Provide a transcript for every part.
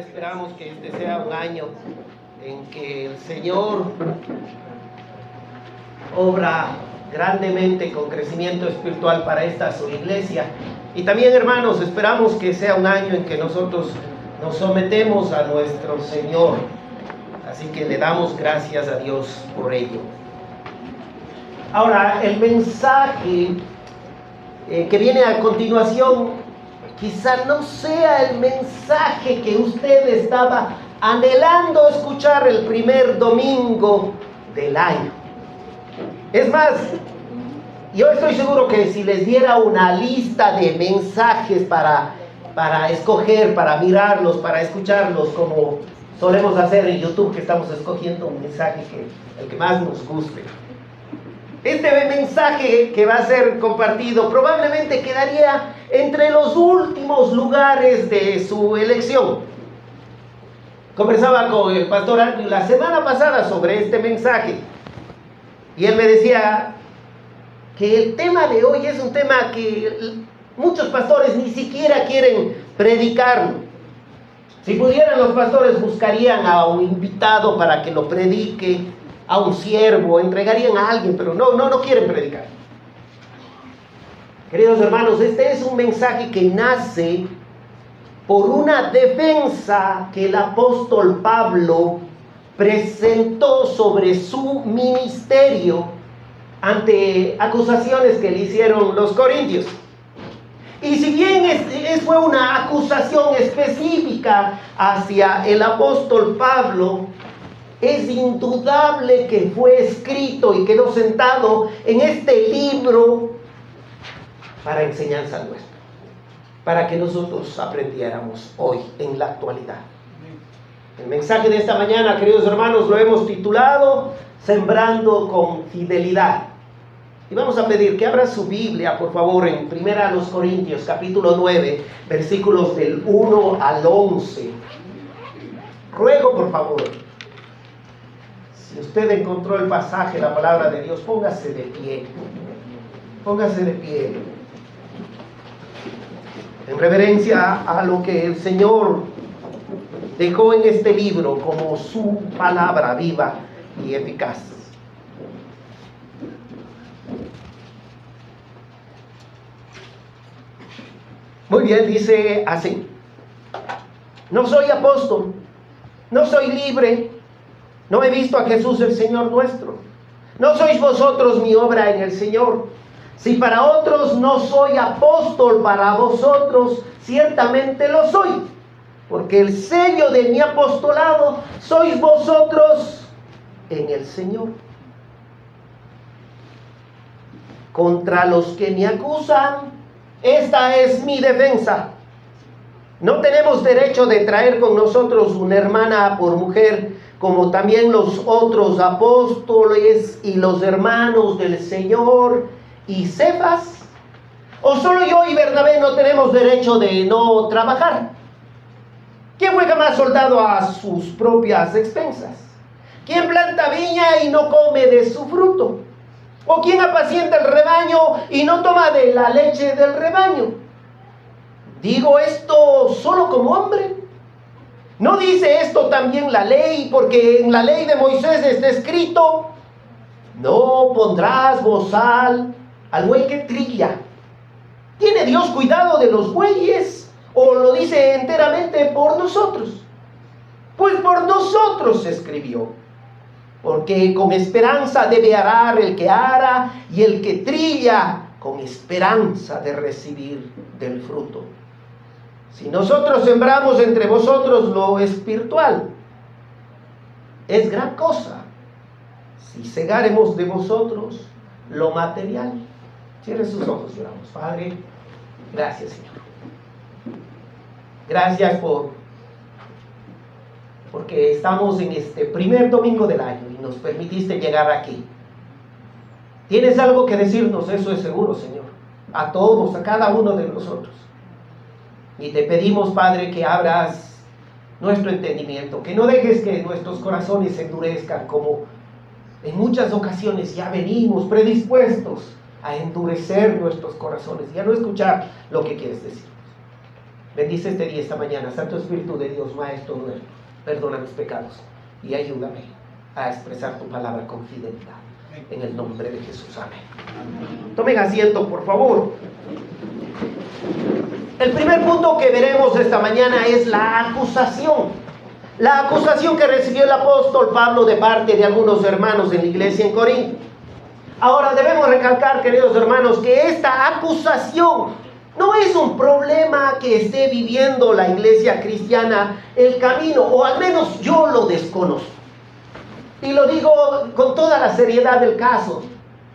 Esperamos que este sea un año en que el Señor obra grandemente con crecimiento espiritual para esta su iglesia. Y también, hermanos, esperamos que sea un año en que nosotros nos sometemos a nuestro Señor. Así que le damos gracias a Dios por ello. Ahora, el mensaje que viene a continuación quizá no sea el mensaje que usted estaba anhelando escuchar el primer domingo del año. Es más, yo estoy seguro que si les diera una lista de mensajes para escoger, para mirarlos, para escucharlos, como solemos hacer en YouTube, que estamos escogiendo un mensaje el que más nos guste. Este mensaje que va a ser compartido probablemente quedaría entre los últimos lugares de su elección. Conversaba con el pastor Andrew la semana pasada sobre este mensaje y él me decía que el tema de hoy es un tema que muchos pastores ni siquiera quieren predicarlo. Si pudieran, los pastores buscarían a un invitado para que lo predique, a un siervo, entregarían a alguien, pero no quieren predicar. Queridos hermanos, este es un mensaje que nace por una defensa que el apóstol Pablo presentó sobre su ministerio ante acusaciones que le hicieron los corintios. Y si bien fue una acusación específica hacia el apóstol Pablo, es indudable que fue escrito y quedó sentado en este libro para enseñanza nuestra, para que nosotros aprendiéramos hoy en la actualidad. El mensaje de esta mañana, queridos hermanos, lo hemos titulado Sembrando con Fidelidad. Y vamos a pedir que abra su Biblia, por favor, en 1 Corintios, capítulo 9, versículos del 1 al 11. Ruego, por favor, si usted encontró el pasaje, la palabra de Dios, póngase de pie. Póngase de pie. En reverencia a lo que el Señor dejó en este libro como su palabra viva y eficaz. Muy bien, dice así: no soy apóstol, no soy libre, no he visto a Jesús el Señor nuestro. No sois vosotros mi obra en el Señor. Si para otros no soy apóstol, para vosotros ciertamente lo soy, porque el sello de mi apostolado sois vosotros en el Señor. Contra los que me acusan, esta es mi defensa. No tenemos derecho de traer con nosotros una hermana por mujer, como también los otros apóstoles y los hermanos del Señor y Cefas. ¿O solo yo y Bernabé no tenemos derecho de no trabajar? ¿Quién fue jamás soldado a sus propias expensas? ¿Quién planta viña y no come de su fruto? ¿O quién apacienta el rebaño y no toma de la leche del rebaño? ¿Digo esto solo como hombre? ¿No dice esto también la ley? Porque en la ley de Moisés está escrito: no pondrás bozal al buey que trilla. ¿Tiene Dios cuidado de los bueyes? ¿O lo dice enteramente por nosotros? Pues por nosotros se escribió. Porque con esperanza debe arar el que ara, y el que trilla con esperanza de recibir del fruto. Si nosotros sembramos entre vosotros lo espiritual, es gran cosa si segaremos de vosotros lo material. Cierre sus ojos y oramos. Padre, gracias, Señor. Gracias porque estamos en este primer domingo del año y nos permitiste llegar aquí. Tienes algo que decirnos, eso es seguro, Señor, a todos, a cada uno de nosotros. Y te pedimos, Padre, que abras nuestro entendimiento, que no dejes que nuestros corazones se endurezcan, como en muchas ocasiones ya venimos predispuestos a endurecer nuestros corazones y a no escuchar lo que quieres decirnos. Bendice este día, esta mañana. Santo Espíritu de Dios, Maestro nuestro, perdona mis pecados y ayúdame a expresar tu palabra con fidelidad. En el nombre de Jesús, amén. Tomen asiento, por favor. El primer punto que veremos esta mañana es la acusación. La acusación que recibió el apóstol Pablo de parte de algunos hermanos en la iglesia en Corinto. Ahora debemos recalcar, queridos hermanos, que esta acusación no es un problema que esté viviendo la iglesia cristiana el camino, o al menos yo lo desconozco. Y lo digo con toda la seriedad del caso.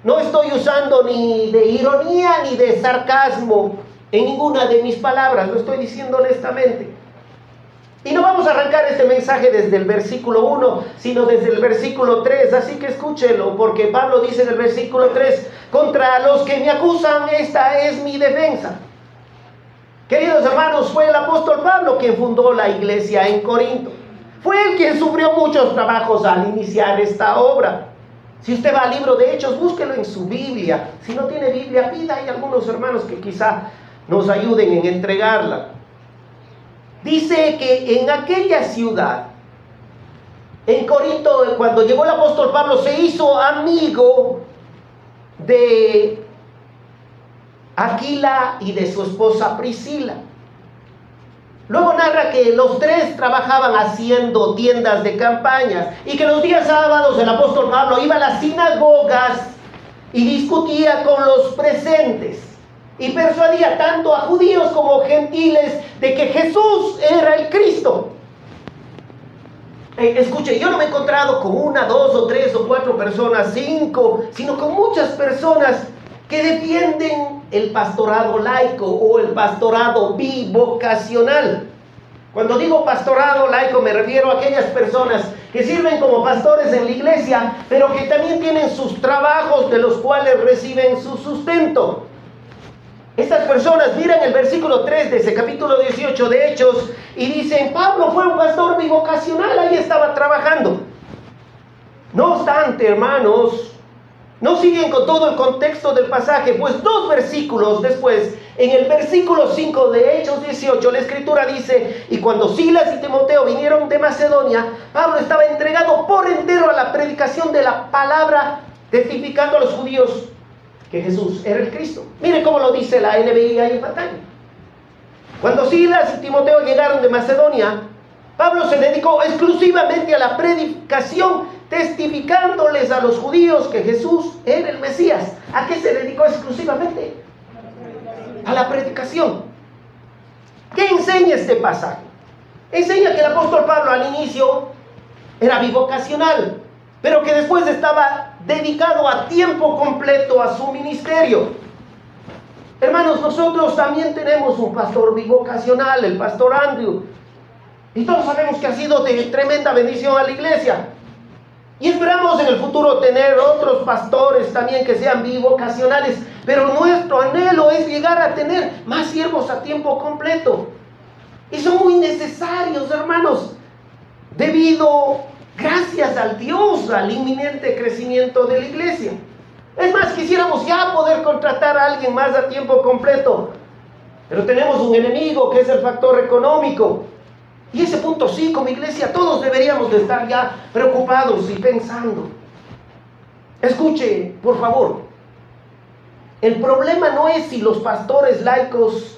No estoy usando ni de ironía ni de sarcasmo en ninguna de mis palabras, lo estoy diciendo honestamente. Y no vamos a arrancar este mensaje desde el versículo 1, sino desde el versículo 3, así que escúchelo, porque Pablo dice en el versículo 3, contra los que me acusan, esta es mi defensa. Queridos hermanos, fue el apóstol Pablo quien fundó la iglesia en Corinto. Fue él quien sufrió muchos trabajos al iniciar esta obra. Si usted va al libro de Hechos, búsquelo en su Biblia. Si no tiene Biblia, pida, hay algunos hermanos que quizá nos ayuden en entregarla. Dice que en aquella ciudad, en Corinto, cuando llegó el apóstol Pablo, se hizo amigo de Aquila y de su esposa Priscila. Luego narra que los tres trabajaban haciendo tiendas de campañas y que los días sábados el apóstol Pablo iba a las sinagogas y discutía con los presentes y persuadía tanto a judíos como gentiles de que Jesús era el Cristo. Escuche, yo no me he encontrado con una, dos o tres o cuatro personas, 5, sino con muchas personas que defienden el pastorado laico o el pastorado bivocacional. Cuando digo pastorado laico me refiero a aquellas personas que sirven como pastores en la iglesia, pero que también tienen sus trabajos de los cuales reciben su sustento. Estas personas miran el versículo 3 de ese capítulo 18 de Hechos y dicen, Pablo fue un pastor bivocacional, ahí estaba trabajando. No obstante, hermanos, no siguen con todo el contexto del pasaje, pues 2 versículos después, en el versículo 5 de Hechos 18, la escritura dice, y cuando Silas y Timoteo vinieron de Macedonia, Pablo estaba entregado por entero a la predicación de la palabra, testificando a los judíos que Jesús era el Cristo. Mire cómo lo dice la NBI ahí en pantalla. Cuando Silas y Timoteo llegaron de Macedonia, Pablo se dedicó exclusivamente a la predicación, testificándoles a los judíos que Jesús era el Mesías. ¿A qué se dedicó exclusivamente? A la predicación. ¿Qué enseña este pasaje? Enseña que el apóstol Pablo al inicio era bivocacional, pero que después estaba dedicado a tiempo completo a su ministerio. Hermanos, nosotros también tenemos un pastor bivocacional, el pastor Andrew, y todos sabemos que ha sido de tremenda bendición a la iglesia. Y esperamos en el futuro tener otros pastores también que sean bivocacionales, pero nuestro anhelo es llegar a tener más siervos a tiempo completo. Y son muy necesarios, hermanos, gracias al Dios, al inminente crecimiento de la iglesia. Es más, quisiéramos ya poder contratar a alguien más a tiempo completo, pero tenemos un enemigo que es el factor económico. Y ese punto sí, como iglesia, todos deberíamos de estar ya preocupados y pensando. Escuche, por favor. El problema no es si los pastores laicos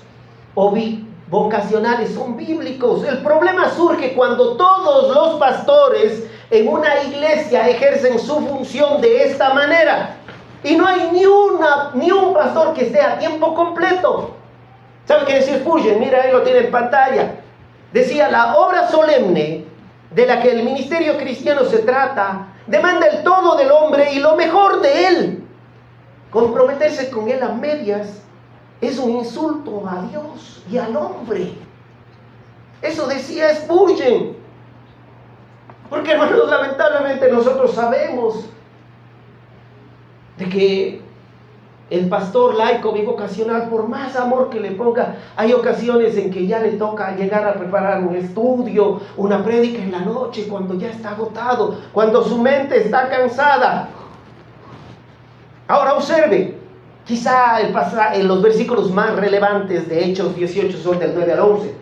o bivocacionales son bíblicos. El problema surge cuando todos los pastores en una iglesia ejercen su función de esta manera. Y no hay ni un pastor que esté a tiempo completo. ¿Sabe qué decía Spurgeon? Mira, ahí lo tiene en pantalla. Decía, la obra solemne de la que el ministerio cristiano se trata demanda el todo del hombre y lo mejor de él. Comprometerse con él a medias es un insulto a Dios y al hombre. Eso decía Spurgeon. Porque, hermanos, lamentablemente nosotros sabemos de que el pastor laico bivocacional, por más amor que le ponga, hay ocasiones en que ya le toca llegar a preparar un estudio, una prédica en la noche, cuando ya está agotado, cuando su mente está cansada. Ahora observe, Quizá los versículos más relevantes de Hechos 18 son del 9 al 11.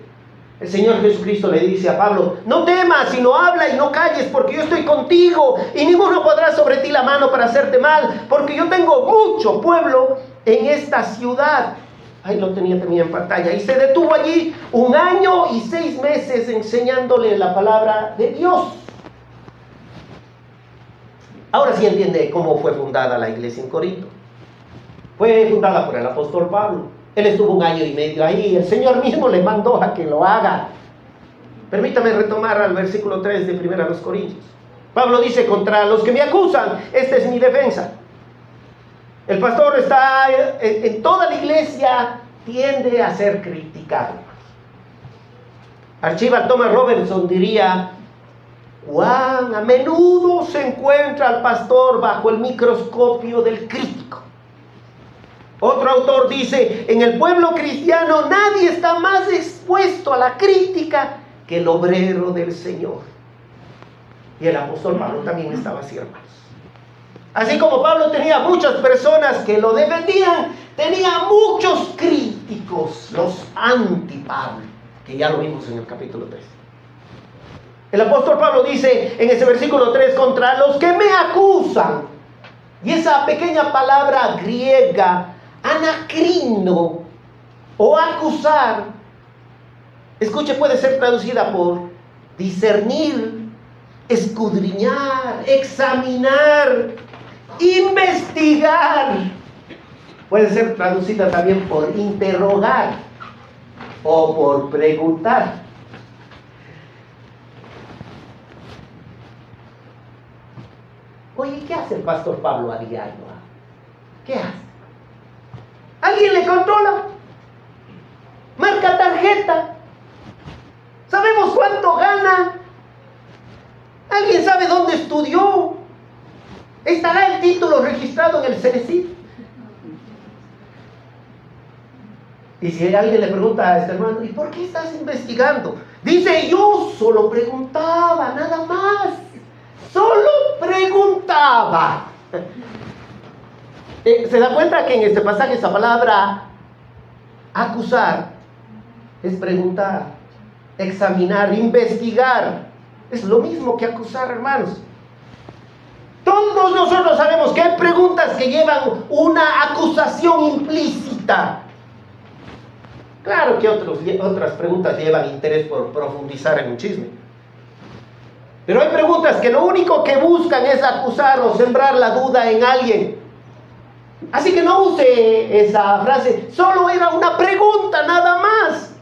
El Señor Jesucristo le dice a Pablo: no temas, sino habla y no calles, porque yo estoy contigo, y ninguno podrá sobre ti la mano para hacerte mal, porque yo tengo mucho pueblo en esta ciudad. Ahí lo tenía también en pantalla. Y se detuvo allí 1 año y 6 meses enseñándole la palabra de Dios. Ahora sí entiende cómo fue fundada la iglesia en Corinto. Fue fundada por el apóstol Pablo. Él estuvo 1 año y medio ahí. El Señor mismo le mandó a que lo haga. Permítame retomar al versículo 3 de 1 Corintios. Pablo dice: contra los que me acusan, esta es mi defensa. El pastor está en toda la iglesia, tiende a ser criticado. Archibald Thomas Robertson diría: cuán a menudo se encuentra al pastor bajo el microscopio del crítico. Otro autor dice: en el pueblo cristiano nadie está más expuesto a la crítica que el obrero del Señor. Y el apóstol Pablo también estaba así, hermanos. Así como Pablo tenía muchas personas que lo defendían, tenía muchos críticos, los anti-Pablo, que ya lo vimos en el capítulo 3. El apóstol Pablo dice en ese versículo 3: contra los que me acusan. Y esa pequeña palabra griega, anacrino, o acusar, escuche, puede ser traducida por discernir, escudriñar, examinar, investigar. Puede ser traducida también por interrogar o por preguntar. Oye, ¿qué hace el pastor Pablo a diario? ¿Qué hace? ¿Alguien le controla? Marca tarjeta. ¿Sabemos cuánto gana? ¿Alguien sabe dónde estudió? ¿Estará el título registrado en el Cenecit? Y si alguien le pregunta a este hermano: ¿y por qué estás investigando? Dice: yo solo preguntaba, nada más. Solo preguntaba. ¿Se da cuenta que en este pasaje esa palabra acusar es preguntar, examinar, investigar? Es lo mismo que acusar, hermanos. Todos nosotros sabemos que hay preguntas que llevan una acusación implícita. Claro que otras preguntas llevan interés por profundizar en un chisme. Pero hay preguntas que lo único que buscan es acusar o sembrar la duda en alguien. Así que no use esa frase: solo era una pregunta, nada más.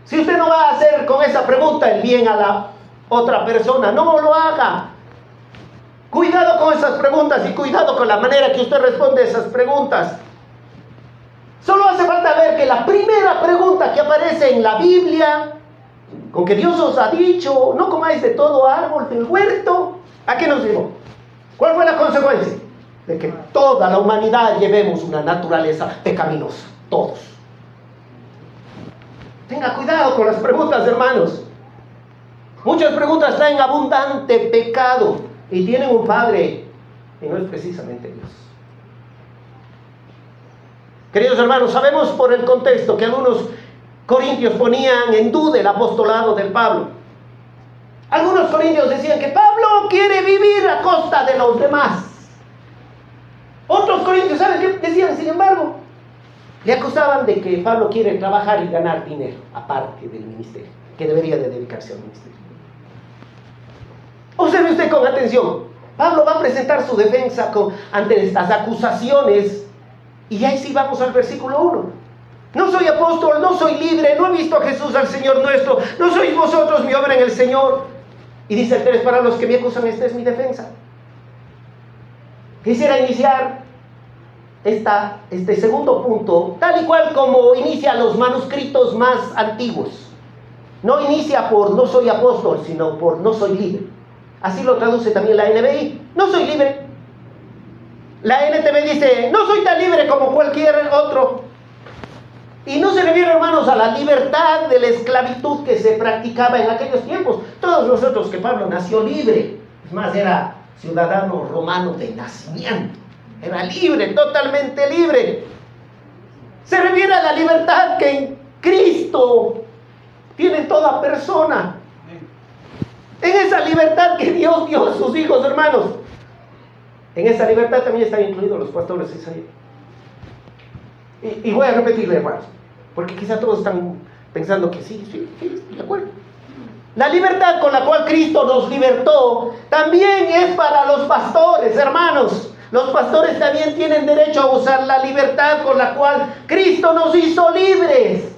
Si usted no va a hacer con esa pregunta el bien a la otra persona, no lo haga. Cuidado con esas preguntas y cuidado con la manera que usted responde a esas preguntas. Solo hace falta ver que la primera pregunta que aparece en la Biblia, con que Dios os ha dicho: no comáis de todo árbol del huerto, ¿a qué nos dijo? ¿Cuál fue la consecuencia? De que toda la humanidad llevemos una naturaleza pecaminosa, todos. Tenga cuidado con las preguntas, hermanos. Muchas preguntas traen abundante pecado y tienen un padre y no es precisamente Dios. Queridos hermanos, sabemos por el contexto que algunos corintios ponían en duda el apostolado de Pablo. Algunos corintios decían que Pablo quiere vivir a costa de los demás. Otros corintios, ¿saben qué decían? Sin embargo, le acusaban de que Pablo quiere trabajar y ganar dinero aparte del ministerio, que debería de dedicarse al ministerio. Observe usted con atención. Pablo va a presentar su defensa ante estas acusaciones. Y ahí sí vamos al versículo 1. No soy apóstol, no soy libre, no he visto a Jesús al Señor nuestro, no sois vosotros mi obra en el Señor. Y dice el 3: para los que me acusan, esta es mi defensa. Quisiera iniciar este segundo punto, tal y cual como inicia los manuscritos más antiguos. No inicia por no soy apóstol, sino por no soy libre. Así lo traduce también la NBI. No soy libre. La NTV dice: no soy tan libre como cualquier otro. Y no se refiere, hermanos, a la libertad de la esclavitud que se practicaba en aquellos tiempos. Todos nosotros que Pablo nació libre. Es más, era ciudadano romano de nacimiento. Era libre, totalmente libre. Se refiere a la libertad que en Cristo tiene toda persona. En esa libertad que Dios dio a sus hijos, hermanos. En esa libertad también están incluidos los pastores. Y voy a repetirle, hermanos, porque quizá todos están pensando que sí, estoy de acuerdo. La libertad con la cual Cristo nos libertó también es para los pastores, hermanos. Los pastores también tienen derecho a usar la libertad con la cual Cristo nos hizo libres.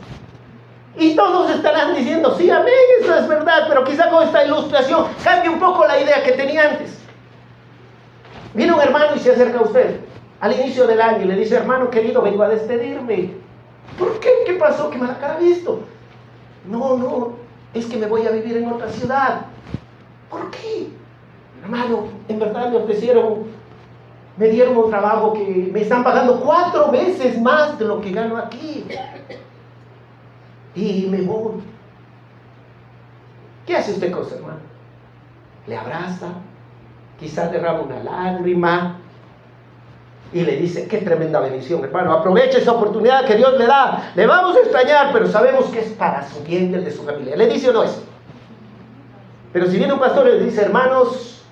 Y todos estarán diciendo, sí, amén, eso es verdad, pero quizá con esta ilustración cambie un poco la idea que tenía antes. Viene un hermano y se acerca a usted al inicio del año y le dice, hermano querido, vengo a despedirme. ¿Por qué? ¿Qué pasó? ¿Qué mala cara ha visto? No, es que me voy a vivir en otra ciudad. ¿Por qué? Hermano, en verdad me dieron un trabajo que me están pagando 4 veces más de lo que gano aquí. Y me voy. ¿Qué hace usted con su hermano? Le abraza, quizás derrama una lágrima y le dice, qué tremenda bendición, hermano, aproveche esa oportunidad que Dios le da, le vamos a extrañar, pero sabemos que es para su bien y el de su familia. ¿Le dice o no eso? Pero si viene un pastor y le dice, hermanos,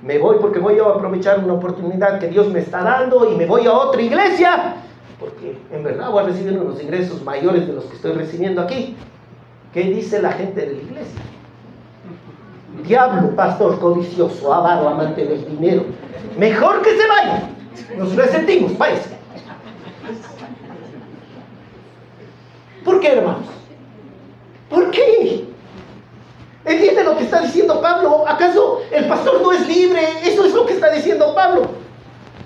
me voy porque voy a aprovechar una oportunidad que Dios me está dando y me voy a otra iglesia, porque en verdad voy a recibir unos ingresos mayores de los que estoy recibiendo aquí. ¿Qué dice la gente de la iglesia? Diablo, pastor codicioso, avaro, amante del dinero. Mejor que se vaya. Nos resentimos, váyase. ¿Por qué, hermanos? ¿Por qué? ¿Entiende lo que está diciendo Pablo? ¿Acaso el pastor no es libre? Eso es lo que está diciendo Pablo.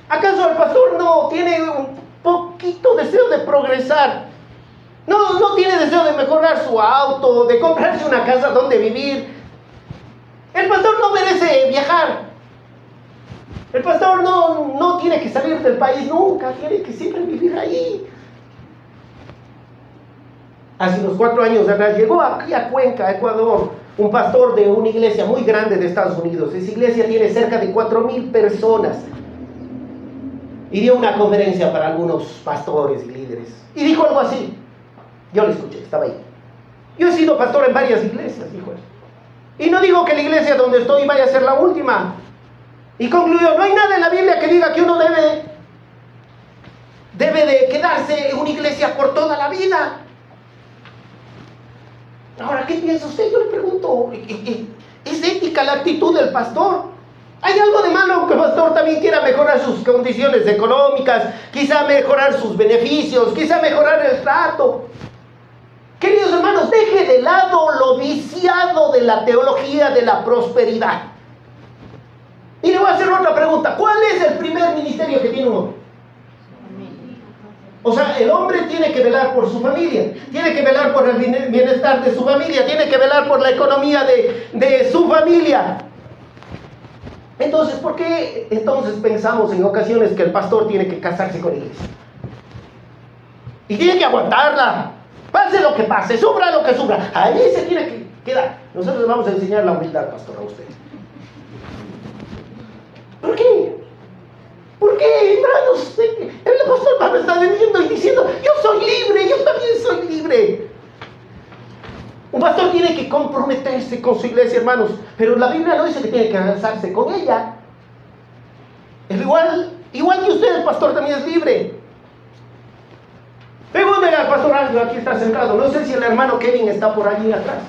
¿Acaso el pastor no tiene un poquito deseo de progresar? No tiene deseo de mejorar su auto, de comprarse una casa donde vivir. El pastor no merece viajar. El pastor no tiene que salir del país nunca, tiene que siempre vivir ahí. Hace unos 4 años atrás llegó aquí a Cuenca, Ecuador, un pastor de una iglesia muy grande de Estados Unidos. Esa iglesia tiene cerca de 4,000 personas. Y dio una conferencia para algunos pastores y líderes. Y dijo algo así. Yo lo escuché, estaba ahí. Yo he sido pastor en varias iglesias, dijo él. Y no digo que la iglesia donde estoy vaya a ser la última. Y concluyó, no hay nada en la Biblia que diga que uno debe de quedarse en una iglesia por toda la vida. Ahora, ¿qué piensa usted? Yo le pregunto, ¿es ética la actitud del pastor? ¿Hay algo de malo que el pastor también quiera mejorar sus condiciones económicas, quizá mejorar sus beneficios, quizá mejorar el trato? Queridos hermanos, deje de lado lo viciado de la teología de la prosperidad. Y le voy a hacer otra pregunta. ¿Cuál es el primer ministerio que tiene un hombre? O sea, el hombre tiene que velar por su familia, tiene que velar por el bienestar de su familia, tiene que velar por la economía de su familia. Entonces, ¿por qué entonces pensamos en ocasiones que el pastor tiene que casarse con la iglesia? Y tiene que aguantarla, pase lo que pase, sufra lo que sufra, ahí se tiene que quedar. Nosotros le vamos a enseñar la humildad, pastor, a usted. ¿Por qué? ¿Por qué, hermanos? El apóstol Pablo está viniendo y diciendo, yo soy libre, yo también soy libre. Un pastor tiene que comprometerse con su iglesia, hermanos, pero la Biblia no dice que tiene que casarse con ella. Es igual que usted, el pastor también es libre. Pregúntele al pastor Ángel, aquí está sentado. No sé si el hermano Kevin está por allí atrás.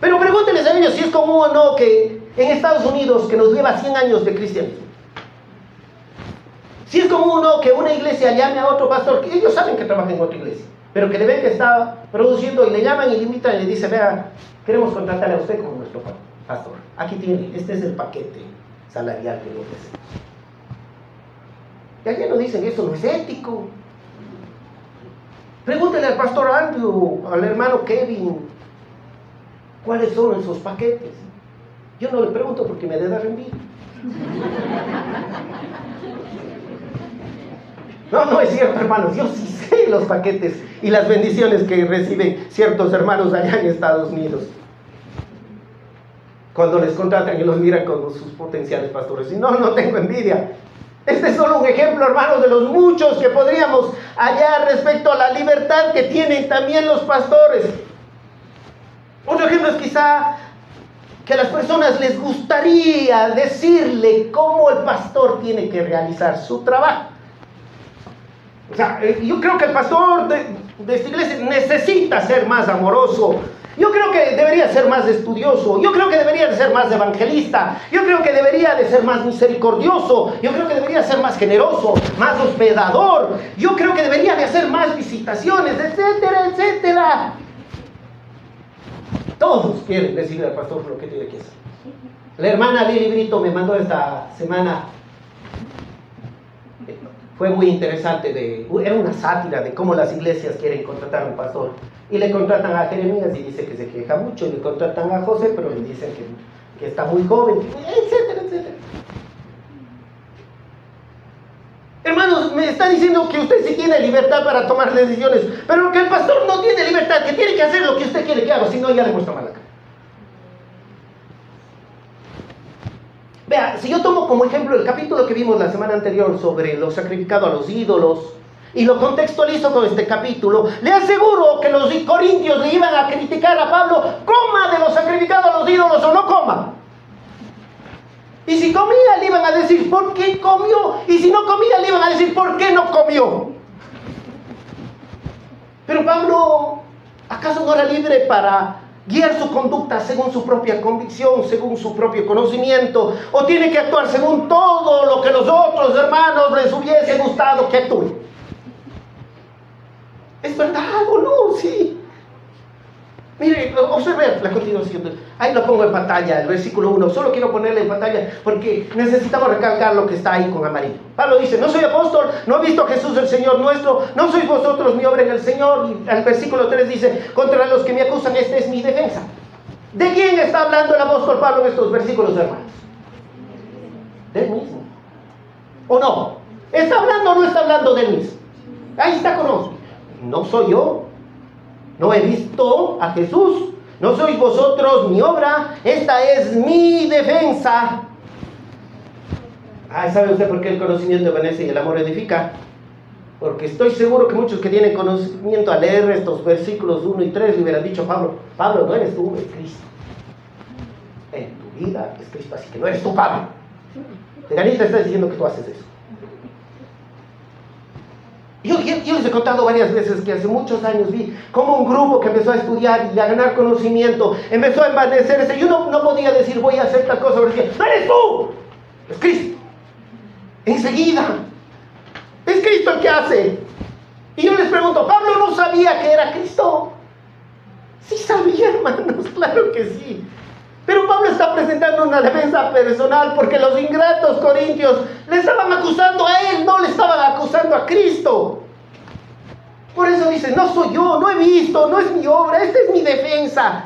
Pero pregúnteles a ellos si es común o no que en Estados Unidos, que nos lleva 100 años de cristianismo, si es común o no que una iglesia llame a otro pastor, que ellos saben que trabaja en otra iglesia, pero que le ven que está produciendo y le llaman y le invitan y le dicen, vea, queremos contratarle a usted como nuestro pastor. Aquí tiene, este es el paquete salarial que le ofrecemos. Y allá no dicen, eso no es ético. Pregúntele al pastor Andrew, al hermano Kevin, ¿cuáles son esos paquetes? Yo no le pregunto porque me da envidia. No es cierto, hermanos. Yo sí sé los paquetes y las bendiciones que reciben ciertos hermanos allá en Estados Unidos. Cuando les contratan y los miran como sus potenciales pastores. Y no tengo envidia. Este es solo un ejemplo, hermanos, de los muchos que podríamos hallar respecto a la libertad que tienen también los pastores. Otro ejemplo es quizá que a las personas les gustaría decirle cómo el pastor tiene que realizar su trabajo. O sea, yo creo que el pastor de esta iglesia necesita ser más amoroso. Yo creo que debería ser más estudioso. Yo creo que debería de ser más evangelista. Yo creo que debería de ser más misericordioso. Yo creo que debería ser más generoso, más hospedador. Yo creo que debería de hacer más visitaciones, etcétera, etcétera. Todos quieren decirle al pastor lo que tiene que hacer. La hermana Lili Brito me mandó esta semana. Fue muy interesante, era una sátira de cómo las iglesias quieren contratar a un pastor. Y le contratan a Jeremías y dice que se queja mucho, y le contratan a José, pero le dicen que está muy joven, etcétera, etcétera. Hermanos, me está diciendo que usted sí tiene libertad para tomar decisiones, pero que el pastor no tiene libertad, que tiene que hacer lo que usted quiere que haga, si no ya le muestra mal la cara. Vea, si yo tomo como ejemplo el capítulo que vimos la semana anterior sobre lo sacrificado a los ídolos y lo contextualizo con este capítulo, le aseguro que los corintios le iban a criticar a Pablo, coma de lo sacrificado a los ídolos o no coma. Y si comía le iban a decir ¿por qué comió? Y si no comía le iban a decir ¿por qué no comió? Pero Pablo, ¿acaso no era libre para guiar su conducta según su propia convicción, según su propio conocimiento? ¿O tiene que actuar según todo lo que los otros hermanos les hubiese gustado que actúe? ¿Es verdad o no? Sí. Mire, observe la continuación. Ahí lo pongo en pantalla, el versículo 1. Solo quiero ponerle en pantalla porque necesitamos recalcar lo que está ahí con amarillo. Pablo dice, no soy apóstol, no he visto a Jesús el Señor nuestro, no sois vosotros mi obra en el Señor. Y al versículo 3 dice, contra los que me acusan, esta es mi defensa. ¿De quién está hablando el apóstol Pablo en estos versículos, hermanos? De él mismo. ¿O no? ¿Está hablando o no está hablando de él mismo? Ahí está con nosotros. No soy yo. No he visto a Jesús, no sois vosotros mi obra, esta es mi defensa. ¿Sabe usted por qué el conocimiento envanece y el amor edifica? Porque estoy seguro que muchos que tienen conocimiento al leer estos versículos 1 y 3 le hubieran dicho a Pablo, no eres tú, es Cristo. En tu vida es Cristo, así que no eres tú, Pablo. Peganita está diciendo que tú haces eso. Yo les he contado varias veces que hace muchos años vi cómo un grupo que empezó a estudiar y a ganar conocimiento empezó a envanecerse. Yo no podía decir voy a hacer tal cosa, porque decía, ¡no eres tú! Es Cristo. Enseguida. Es Cristo el que hace. Y yo les pregunto, ¿Pablo no sabía que era Cristo? Sí sabía, hermanos, claro que sí. Pero Pablo está presentando una defensa personal porque los ingratos corintios le estaban acusando a él, no le estaban acusando a Cristo. Por eso dice, no soy yo, no he visto, no es mi obra, esta es mi defensa.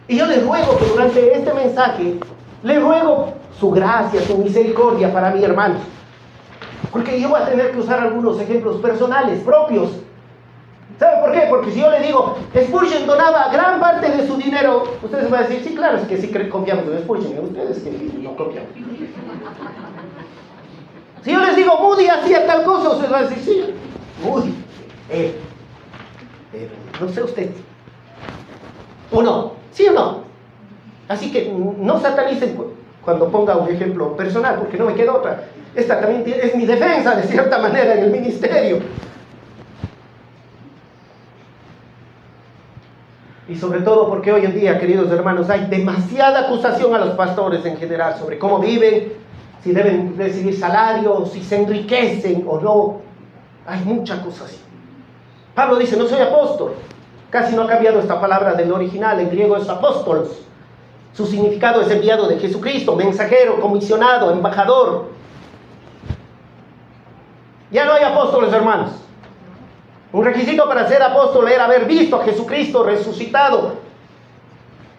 Y yo les ruego que durante este mensaje, le ruego su gracia, su misericordia para mí, hermanos. Porque yo voy a tener que usar algunos ejemplos personales, propios. ¿Sabe por qué? Porque si yo le digo, Spurgeon donaba gran parte de su dinero, ustedes van a decir, sí, claro, es que sí confiamos en Spurgeon, ustedes que no confiamos. Si yo les digo, Moody hacía tal cosa, ustedes van a decir, sí, Moody, no sé usted. ¿O no? ¿Sí o no? Así que no satanicen cuando ponga un ejemplo personal, porque no me queda otra. Esta también es mi defensa, de cierta manera, en el ministerio. Y sobre todo porque hoy en día, queridos hermanos, hay demasiada acusación a los pastores en general sobre cómo viven, si deben recibir salario, si se enriquecen o no. Hay mucha acusación. Pablo dice, no soy apóstol. Casi no ha cambiado esta palabra del original, en griego es apóstolos. Su significado es enviado de Jesucristo, mensajero, comisionado, embajador. Ya no hay apóstoles, hermanos. Un requisito para ser apóstol era haber visto a Jesucristo resucitado.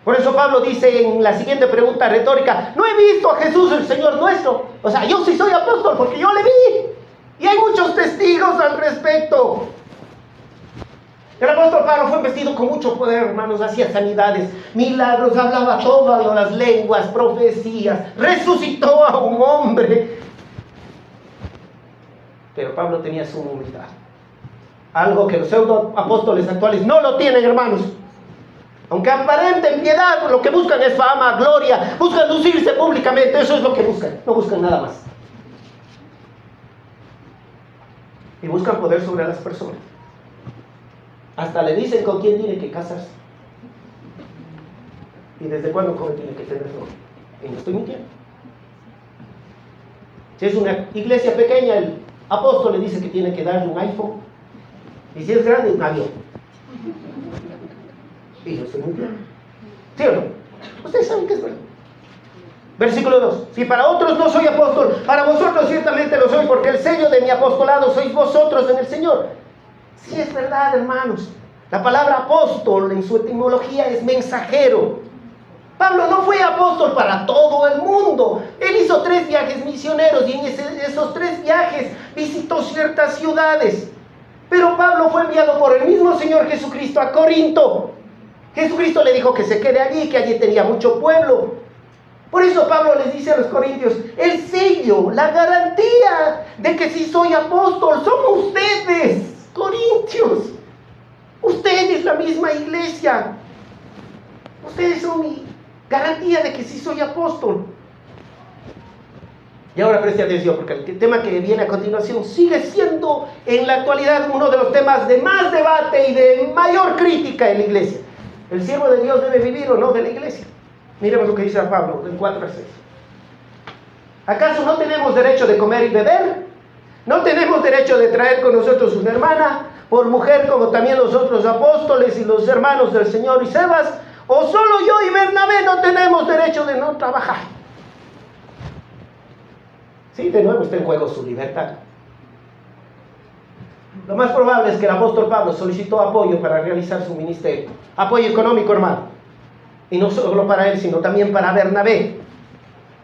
Por eso Pablo dice en la siguiente pregunta retórica, no he visto a Jesús el Señor nuestro. O sea, yo sí soy apóstol porque yo le vi. Y hay muchos testigos al respecto. El apóstol Pablo fue vestido con mucho poder, hermanos, hacía sanidades, milagros, hablaba todas las lenguas, profecías, resucitó a un hombre. Pero Pablo tenía su humildad. Algo que los pseudo apóstoles actuales no lo tienen, hermanos. Aunque aparenten piedad, lo que buscan es fama, gloria, buscan lucirse públicamente, eso es lo que buscan, no buscan nada más. Y buscan poder sobre las personas. Hasta le dicen con quién tiene que casarse. Y desde cuándo joven tiene que tener novio. Y no estoy mintiendo. Si es una iglesia pequeña, el apóstol le dice que tiene que darle un iPhone. Y si es grande, un avión. Y yo estoy mintiendo. ¿Sí o no? Ustedes saben que es verdad. Versículo 2. Si para otros no soy apóstol, para vosotros ciertamente lo soy, porque el sello de mi apostolado sois vosotros en el Señor. Sí es verdad, hermanos. La palabra apóstol en su etimología es mensajero. Pablo no fue apóstol para todo el mundo. Él hizo 3 viajes misioneros y en esos 3 viajes visitó ciertas ciudades. Pero Pablo fue enviado por el mismo Señor Jesucristo a Corinto. Jesucristo le dijo que se quede allí, que allí tenía mucho pueblo. Por eso Pablo les dice a los corintios, el sello, la garantía de que si soy apóstol son ustedes, corintios. Ustedes, la misma iglesia. Ustedes son mi garantía de que sí soy apóstol. Y ahora preste atención, porque el tema que viene a continuación sigue siendo en la actualidad uno de los temas de más debate y de mayor crítica en la iglesia. ¿El siervo de Dios debe vivir o no de la iglesia? Miremos lo que dice Pablo, del 4 al 6. ¿Acaso no tenemos derecho de comer y beber? ¿No tenemos derecho de traer con nosotros una hermana, por mujer como también los otros apóstoles y los hermanos del Señor y Sebas? ¿O solo yo y Bernabé no tenemos derecho de no trabajar? Sí, de nuevo está en juego su libertad. Lo más probable es que el apóstol Pablo solicitó apoyo para realizar su ministerio. Apoyo económico, hermano. Y no solo para él, sino también para Bernabé,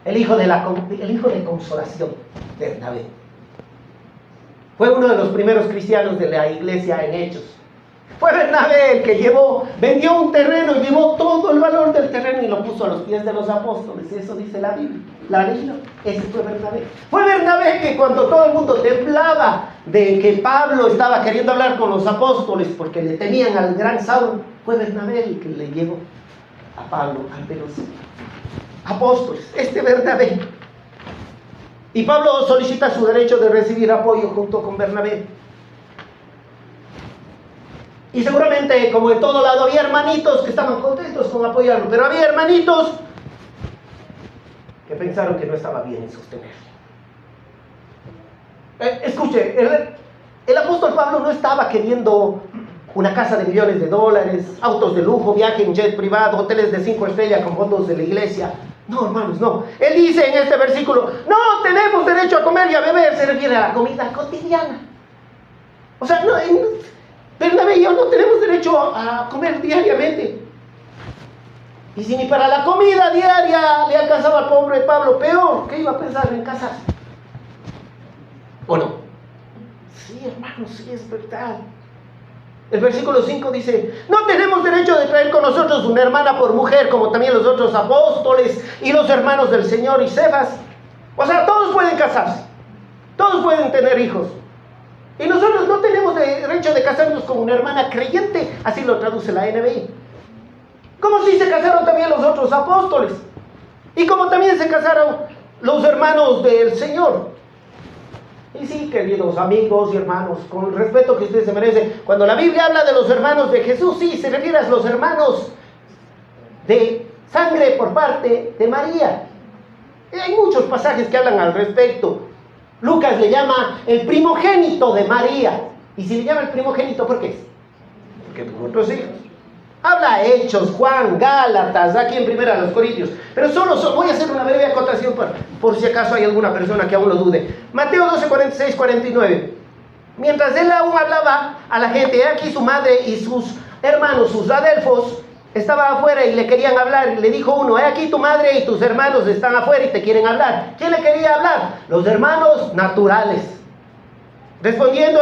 el hijo de consolación, Bernabé. Fue uno de los primeros cristianos de la iglesia en Hechos. Fue Bernabé el que vendió un terreno y llevó todo el valor del terreno y lo puso a los pies de los apóstoles. Eso dice la Biblia. La leyó. Ese fue Bernabé. Fue Bernabé que cuando todo el mundo temblaba de que Pablo estaba queriendo hablar con los apóstoles porque le temían al gran Saulo, fue Bernabé el que le llevó a Pablo ante los apóstoles. Bernabé. Y Pablo solicita su derecho de recibir apoyo junto con Bernabé. Y seguramente, como en todo lado, había hermanitos que estaban contentos con apoyarlo, pero había hermanitos que pensaron que no estaba bien en sostenerlo. Escuche, el apóstol Pablo no estaba queriendo una casa de millones de dólares, autos de lujo, viaje en jet privado, hoteles de 5 estrellas con fondos de la iglesia. No, hermanos, no. Él dice en este versículo, no tenemos derecho a comer y a beber, se refiere a la comida cotidiana. O sea, no, Bernabé y yo no tenemos derecho a comer diariamente. Y si ni para la comida diaria le alcanzaba al pobre Pablo, peor, ¿qué iba a pensar en casarse? ¿O no? Sí, hermanos, sí es verdad. El versículo 5 dice, no tenemos derecho de traer con nosotros una hermana por mujer, como también los otros apóstoles y los hermanos del Señor y Cefas. O sea, todos pueden casarse, todos pueden tener hijos. Y nosotros no tenemos derecho de casarnos con una hermana creyente, así lo traduce la NBI. Como si se casaron también los otros apóstoles. Y como también se casaron los hermanos del Señor. Y sí, queridos amigos y hermanos, con el respeto que ustedes se merecen, cuando la Biblia habla de los hermanos de Jesús, sí, se refiere a los hermanos de sangre por parte de María. Hay muchos pasajes que hablan al respecto. Lucas le llama el primogénito de María. Y si le llama el primogénito, ¿por qué? Porque tuvo otros hijos. Habla Hechos, Juan, Gálatas, aquí en Primera de los Corintios. Pero voy a hacer una breve acotación por si acaso hay alguna persona que aún lo dude. Mateo 12, 46, 49. Mientras él aún hablaba a la gente, aquí su madre y sus hermanos, sus adelfos, estaban afuera y le querían hablar. Y le dijo uno, aquí tu madre y tus hermanos están afuera y te quieren hablar. ¿Quién le quería hablar? Los hermanos naturales. Respondiendo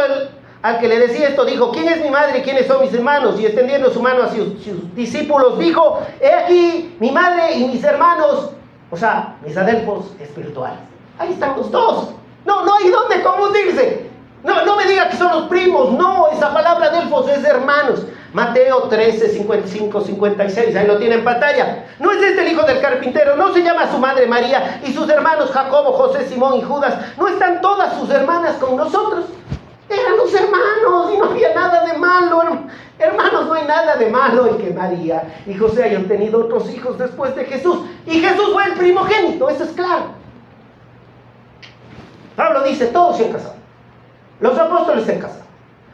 al que le decía esto, dijo, ¿quién es mi madre y quiénes son mis hermanos? Y extendiendo su mano hacia sus discípulos, dijo, he aquí mi madre y mis hermanos, o sea, mis adelfos espirituales. Ahí están los dos. No hay dónde confundirse. No me diga que son los primos, no, esa palabra delfos es hermanos. Mateo 13, 55, 56, ahí lo tiene en pantalla. ¿No es este el hijo del carpintero? ¿No se llama su madre María y sus hermanos Jacobo, José, Simón y Judas? ¿No están todas sus hermanas con nosotros? Eran los hermanos y no había nada de malo. Hermanos, no hay nada de malo en que María y José hayan tenido otros hijos después de Jesús. Y Jesús fue el primogénito, eso es claro. Pablo dice, todos se han casado. Los apóstoles se han casado.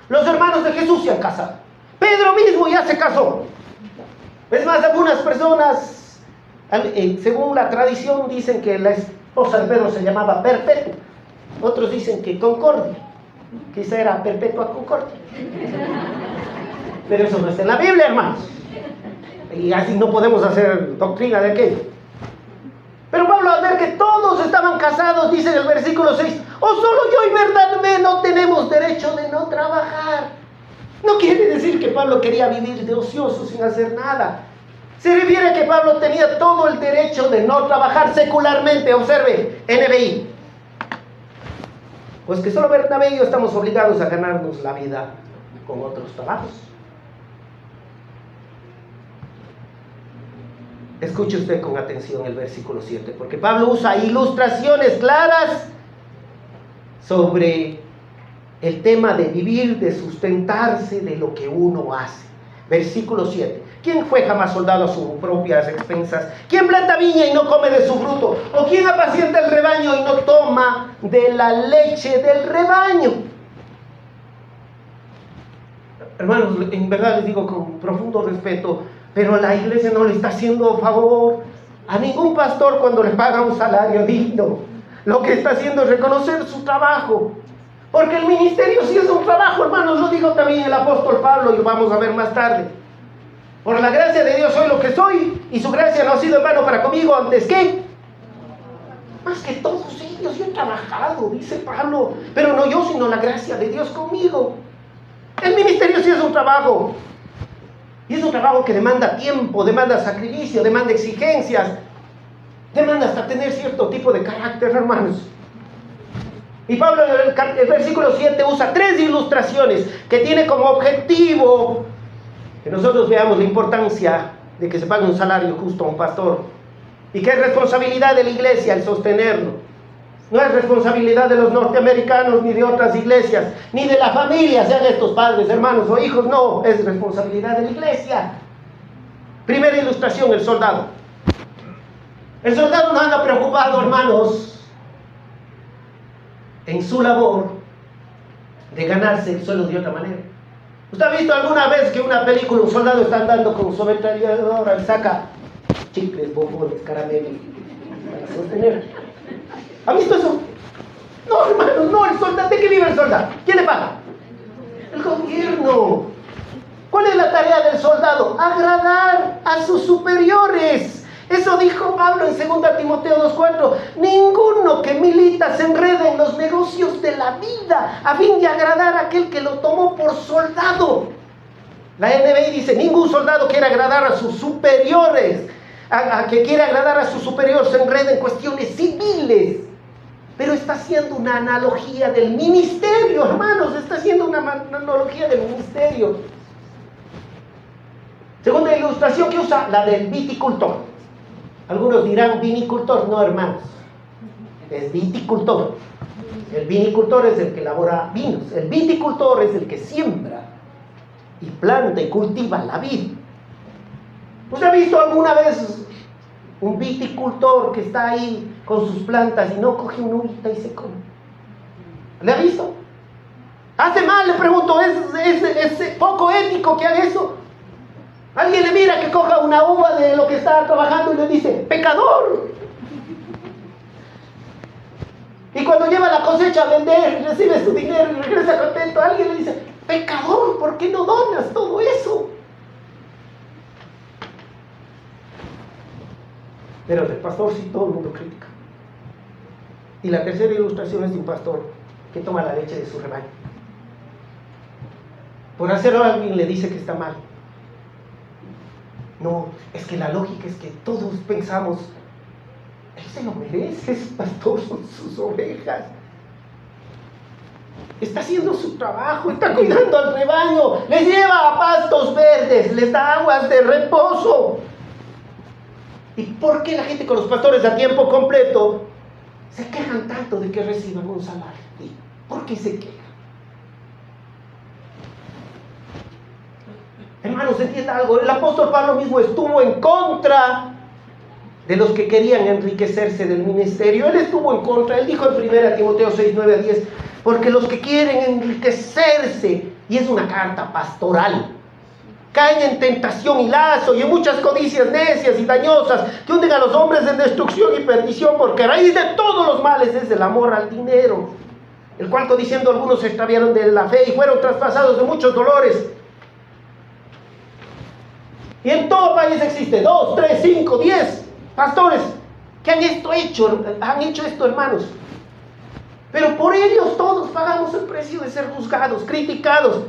Los hermanos de Jesús se han casado. Pedro mismo ya se casó. Es más, algunas personas, según la tradición, dicen que la esposa de Pedro se llamaba Perpetua. Otros dicen que Concordia. Quizá era Perpetua Concordia. Pero eso no está en la Biblia, hermanos. Y así no podemos hacer doctrina de aquello. Pero Pablo, al ver que todos estaban casados, dice en el versículo 6, ¿o solo yo y Bernabé no tenemos derecho de no trabajar? No quiere decir que Pablo quería vivir de ocioso sin hacer nada. Se refiere a que Pablo tenía todo el derecho de no trabajar secularmente. Observe, NBI. Pues que solo Bernabé y yo estamos obligados a ganarnos la vida con otros trabajos. Escuche usted con atención el versículo 7, porque Pablo usa ilustraciones claras sobre el tema de vivir, de sustentarse de lo que uno hace. Versículo 7. ¿Quién fue jamás soldado a sus propias expensas? ¿Quién planta viña y no come de su fruto? ¿O quién apacienta el rebaño y no toma de la leche del rebaño? Hermanos, en verdad les digo con profundo respeto, pero la iglesia no le está haciendo favor a ningún pastor cuando le paga un salario digno. Lo que está haciendo es reconocer su trabajo. Porque el ministerio sí es un trabajo, hermanos. Lo dijo también el apóstol Pablo y lo vamos a ver más tarde. Por la gracia de Dios soy lo que soy, y su gracia no ha sido en vano para conmigo antes que más que todos ellos. Yo he trabajado, dice Pablo, pero no yo, sino la gracia de Dios conmigo. El ministerio sí es un trabajo. Y es un trabajo que demanda tiempo, demanda sacrificio, demanda exigencias, demanda hasta tener cierto tipo de carácter, hermanos. Y Pablo en el versículo 7 usa 3 ilustraciones que tiene como objetivo que nosotros veamos la importancia de que se pague un salario justo a un pastor y que es responsabilidad de la iglesia el sostenerlo. No es responsabilidad de los norteamericanos ni de otras iglesias, ni de la familia, sean estos padres, hermanos o hijos, no, es responsabilidad de la iglesia. Primera ilustración, el soldado. El soldado no anda preocupado, hermanos, en su labor de ganarse el sueldo de otra manera. ¿Usted ha visto alguna vez que una película un soldado está andando con su ametralladora y saca chicles, bombones, caramelos para sostener? ¿Ha visto eso? No, hermanos, no, el soldado. ¿De qué vive el soldado? ¿Quién le paga? El gobierno. ¿Cuál es la tarea del soldado? Agradar a sus superiores. Eso dijo Pablo en 2 Timoteo 2:4. Ninguno que milita se enrede en los negocios de la vida a fin de agradar a aquel que lo tomó por soldado. La NBI dice, ningún soldado quiere agradar a sus superiores. A que quiere agradar a su superior se enreda en cuestiones civiles. Pero está haciendo una analogía del ministerio, hermanos. Está haciendo una analogía del ministerio. Segunda ilustración que usa, la del viticultor. Algunos dirán vinicultor, no, hermanos, es viticultor. El vinicultor es el que elabora vinos, el viticultor es el que siembra y planta y cultiva la vid. ¿Usted ha visto alguna vez un viticultor que está ahí con sus plantas y no coge una uvita y se come? ¿Le ha visto? ¿Hace mal? Le pregunto, ¿es poco ético que haga eso? Alguien le mira que coja una uva de lo que está trabajando y le dice, ¡pecador! Y cuando lleva la cosecha a vender, recibe su dinero y regresa contento, alguien le dice, ¡pecador! ¿Por qué no donas todo eso? Pero del pastor sí todo el mundo critica. Y la tercera ilustración es de un pastor que toma la leche de su rebaño. Por hacerlo alguien le dice que está mal. No, es que la lógica es que todos pensamos, él se lo merece, es pastor, son sus ovejas. Está haciendo su trabajo, está cuidando al rebaño, les lleva a pastos verdes, les da aguas de reposo. ¿Y por qué la gente con los pastores a tiempo completo se quejan tanto de que reciban un salario? ¿Por qué se quejan? Hermanos, entienda algo, el apóstol Pablo mismo estuvo en contra de los que querían enriquecerse del ministerio. Él estuvo en contra, él dijo en 1 Timoteo 6, 9 a 10, porque los que quieren enriquecerse, y es una carta pastoral, caen en tentación y lazo y en muchas codicias necias y dañosas que hunden a los hombres en destrucción y perdición, porque a raíz de todos los males es el amor al dinero, el cual codiciando algunos se extraviaron de la fe y fueron traspasados de muchos dolores. Y en todo país existe 2, 3, 5, 10 pastores que han hecho esto, hermanos. Pero por ellos todos pagamos el precio de ser juzgados, criticados.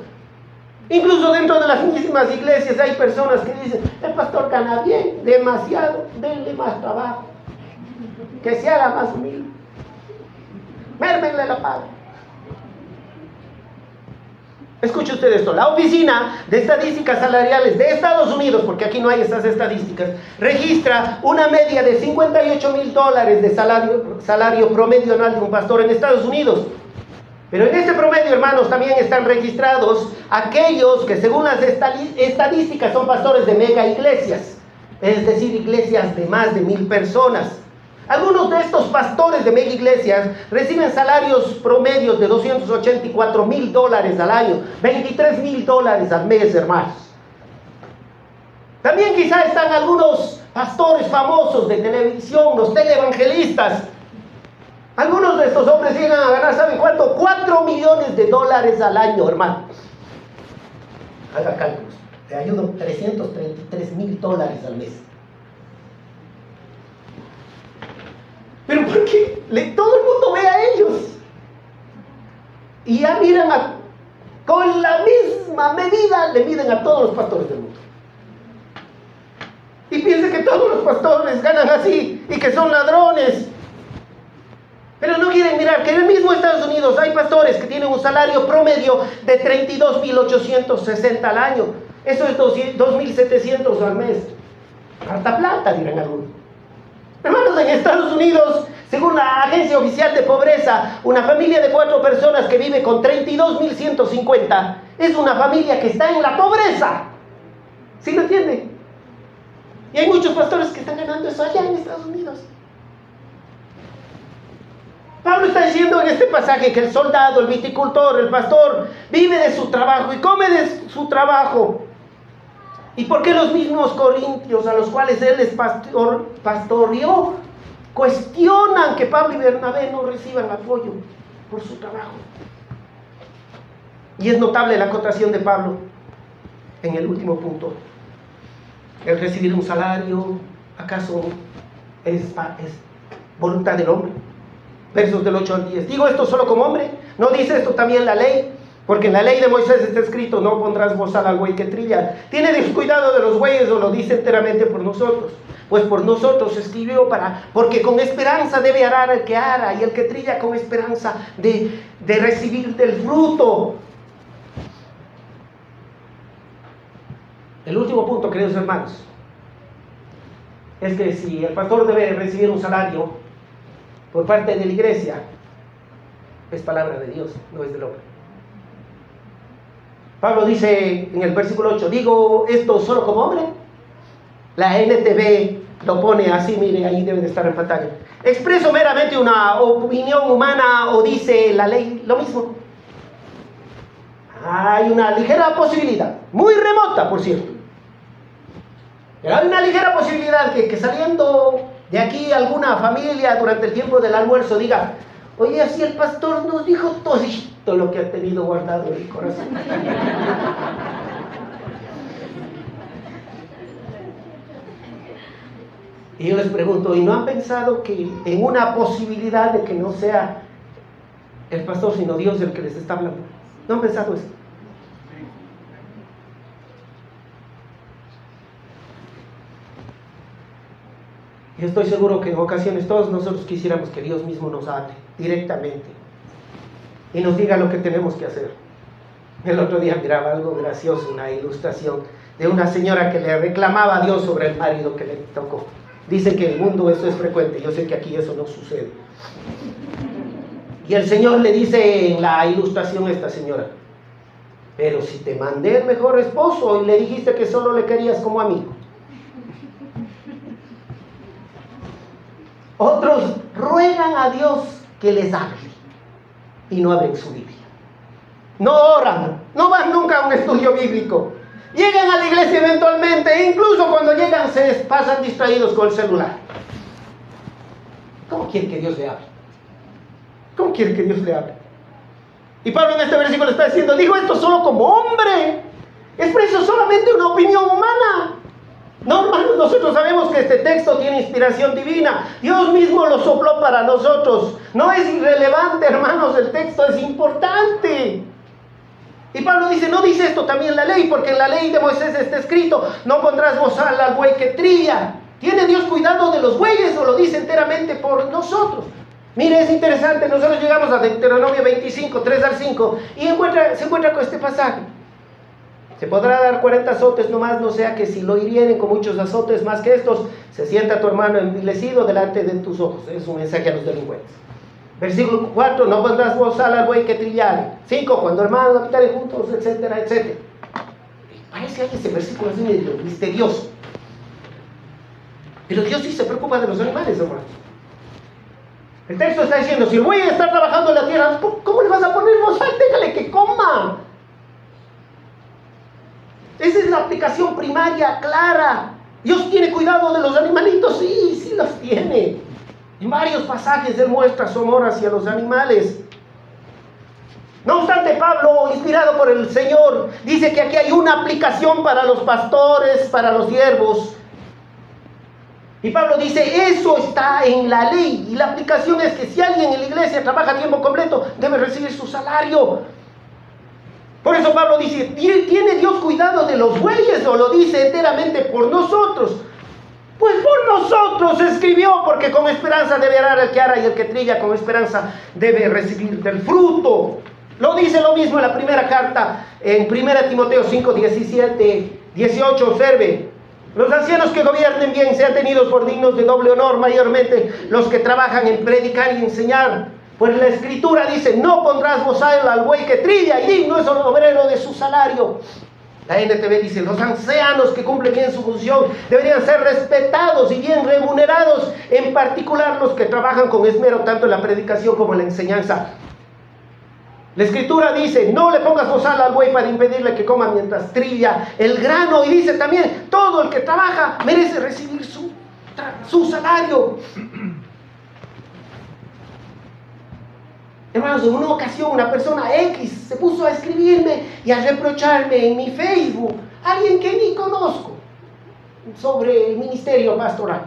Incluso dentro de las mismas iglesias hay personas que dicen: el pastor gana bien, demasiado, denle más trabajo, que se haga más humilde, mérmenle la paga. Escuche usted esto: la Oficina de Estadísticas Salariales de Estados Unidos, porque aquí no hay estas estadísticas, registra una media de $58,000 de salario promedio anual de un pastor en Estados Unidos. Pero en este promedio, hermanos, también están registrados aquellos que según las estadísticas son pastores de mega iglesias, es decir, iglesias de más de 1,000 personas. Algunos de estos pastores de mega iglesias reciben salarios promedios de $284,000 al año, $23,000 al mes, hermanos. También quizá están algunos pastores famosos de televisión, los televangelistas. Algunos de estos hombres llegan a ganar, ¿saben cuánto? $4 millones al año, hermano. Haga cálculos. Te ayudo, $333,000 al mes. Pero ¿por qué? Todo el mundo ve a ellos. Y ya miran con la misma medida, le miden a todos los pastores del mundo. Y piensan que todos los pastores ganan así y que son ladrones. Pero no quieren mirar que en el mismo Estados Unidos hay pastores que tienen un salario promedio de $32,860 al año. Eso es $2,700 al mes. Harta plata, dirán algunos. Hermanos, en Estados Unidos, según la Agencia Oficial de Pobreza, una familia de 4 personas que vive con $32,150 es una familia que está en la pobreza. ¿Sí lo entienden? Y hay muchos pastores que están ganando eso allá en Estados Unidos. Pablo está diciendo en este pasaje que el soldado, el viticultor, el pastor vive de su trabajo y come de su trabajo. ¿Y por qué los mismos corintios a los cuales él les pastoreó cuestionan que Pablo y Bernabé no reciban apoyo por su trabajo? Y es notable la acotación de Pablo en el último punto. El recibir un salario, ¿acaso es voluntad del hombre? Versos del 8 al 10. Digo esto solo como hombre, ¿no dice esto también la ley? Porque en la ley de Moisés está escrito: no pondrás bozal al buey que trilla. ¿Tiene descuidado de los bueyes o lo dice enteramente por nosotros? Pues por nosotros escribió porque con esperanza debe arar el que ara, y el que trilla con esperanza de recibir del fruto. El último punto, queridos hermanos, es que si el pastor debe recibir un salario por parte de la iglesia, es palabra de Dios, no es del hombre. Pablo dice en el versículo 8: digo esto solo como hombre. La NTV lo pone así, mire, ahí debe de estar en pantalla. ¿Expreso meramente una opinión humana o dice la ley lo mismo? Hay una ligera posibilidad, muy remota por cierto, pero hay una ligera posibilidad que saliendo de aquí alguna familia durante el tiempo del almuerzo diga: oye, así el pastor nos dijo todito lo que ha tenido guardado en el corazón. Y yo les pregunto: ¿y no han pensado que en una posibilidad de que no sea el pastor sino Dios el que les está hablando? ¿No han pensado eso? Yo estoy seguro que en ocasiones todos nosotros quisiéramos que Dios mismo nos hable directamente. y nos diga lo que tenemos que hacer. El otro día miraba algo gracioso, una ilustración de una señora que le reclamaba a Dios sobre el marido que le tocó. Dicen que en el mundo eso es frecuente, yo sé que aquí eso no sucede. Y el Señor le dice en la ilustración a esta señora: pero si te mandé el mejor esposo y le dijiste que solo le querías como amigo. Otros ruegan a Dios que les hable y no abren su Biblia. No oran, no van nunca a un estudio bíblico. Llegan a la iglesia eventualmente e incluso cuando llegan se pasan distraídos con el celular. ¿Cómo quiere que Dios le hable? ¿Cómo quiere que Dios le hable? Y Pablo en este versículo está diciendo: dijo esto solo como hombre, expreso solamente una opinión humana. No, hermanos, nosotros sabemos que este texto tiene inspiración divina. Dios mismo lo sopló para nosotros. No es irrelevante, hermanos, el texto es importante. Y Pablo dice: no dice esto también la ley, porque en la ley de Moisés está escrito: no pondrás bozal al buey que trilla. ¿Tiene Dios cuidado de los bueyes o lo dice enteramente por nosotros? Mire, es interesante, nosotros llegamos a Deuteronomio 25, 3 al 5, y se encuentra con este pasaje. Se podrá dar 40 azotes nomás, no sea que si lo hirieren con muchos azotes más que estos, se sienta tu hermano envilecido delante de tus ojos. Es un mensaje a los delincuentes. Versículo 4, no pondrás bozal al buey que trillare. 5, cuando hermanos habitaren juntos, etcétera, etcétera. Parece ahí ese versículo así medio misterioso. Pero Dios sí se preocupa de los animales, hermanos. El texto está diciendo: si el buey está trabajando en la tierra, ¿cómo le vas a poner bozal? Déjale que coma. Esa es la aplicación primaria, clara. Dios tiene cuidado de los animalitos, sí los tiene. En varios pasajes Él muestra su amor hacia los animales. No obstante, Pablo, inspirado por el Señor, dice que aquí hay una aplicación para los pastores, para los siervos. Y Pablo dice: eso está en la ley. Y la aplicación es que si alguien en la iglesia trabaja a tiempo completo, debe recibir su salario. Por eso Pablo dice: ¿tiene Dios cuidado de los bueyes o lo dice enteramente por nosotros? Pues por nosotros escribió, porque con esperanza debe arar el que ara y el que trilla con esperanza debe recibir del fruto. Lo dice lo mismo en la primera carta, en 1 Timoteo 5, 17, 18, observe: los ancianos que gobiernen bien sean tenidos por dignos de doble honor, mayormente los que trabajan en predicar y enseñar. Pues la Escritura dice: no pondrás bozal al buey que trilla, y digno es el obrero de su salario. La NTV dice: los ancianos que cumplen bien su función deberían ser respetados y bien remunerados, en particular los que trabajan con esmero tanto en la predicación como en la enseñanza. La Escritura dice: no le pongas bozal al buey para impedirle que coma mientras trilla el grano. Y dice también: todo el que trabaja merece recibir su salario. Hermanos, en una ocasión una persona X se puso a escribirme y a reprocharme en mi Facebook, alguien que ni conozco, sobre el ministerio pastoral.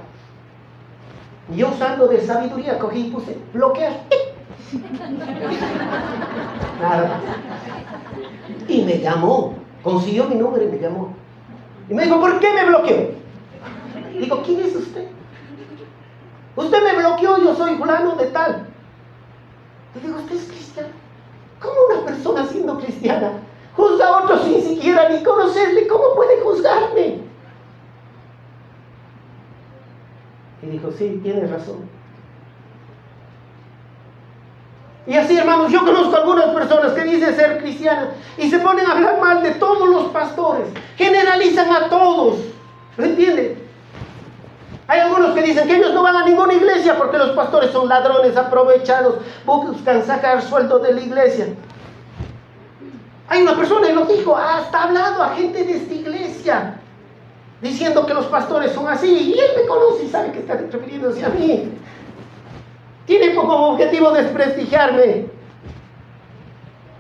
Y yo, usando de sabiduría, cogí y puse bloquear. Nada más. Y me llamó, consiguió mi número y me llamó. Y me dijo: ¿por qué me bloqueó? Digo: ¿quién es usted? Usted me bloqueó, yo soy fulano de tal. Le digo: ¿usted es cristiano? ¿Cómo una persona siendo cristiana juzga a otro sin siquiera ni conocerle? ¿Cómo puede juzgarme? Y dijo: sí, tienes razón. Y así, hermanos, yo conozco algunas personas que dicen ser cristianas y se ponen a hablar mal de todos los pastores, generalizan a todos, ¿lo entienden? Hay algunos que dicen que ellos no van a ninguna iglesia porque los pastores son ladrones aprovechados, buscan sacar sueldo de la iglesia. Hay una persona, y lo dijo, hasta ha hablado a gente de esta iglesia, diciendo que los pastores son así, y él me conoce y sabe que está refiriéndose a mí. Tiene como objetivo desprestigiarme.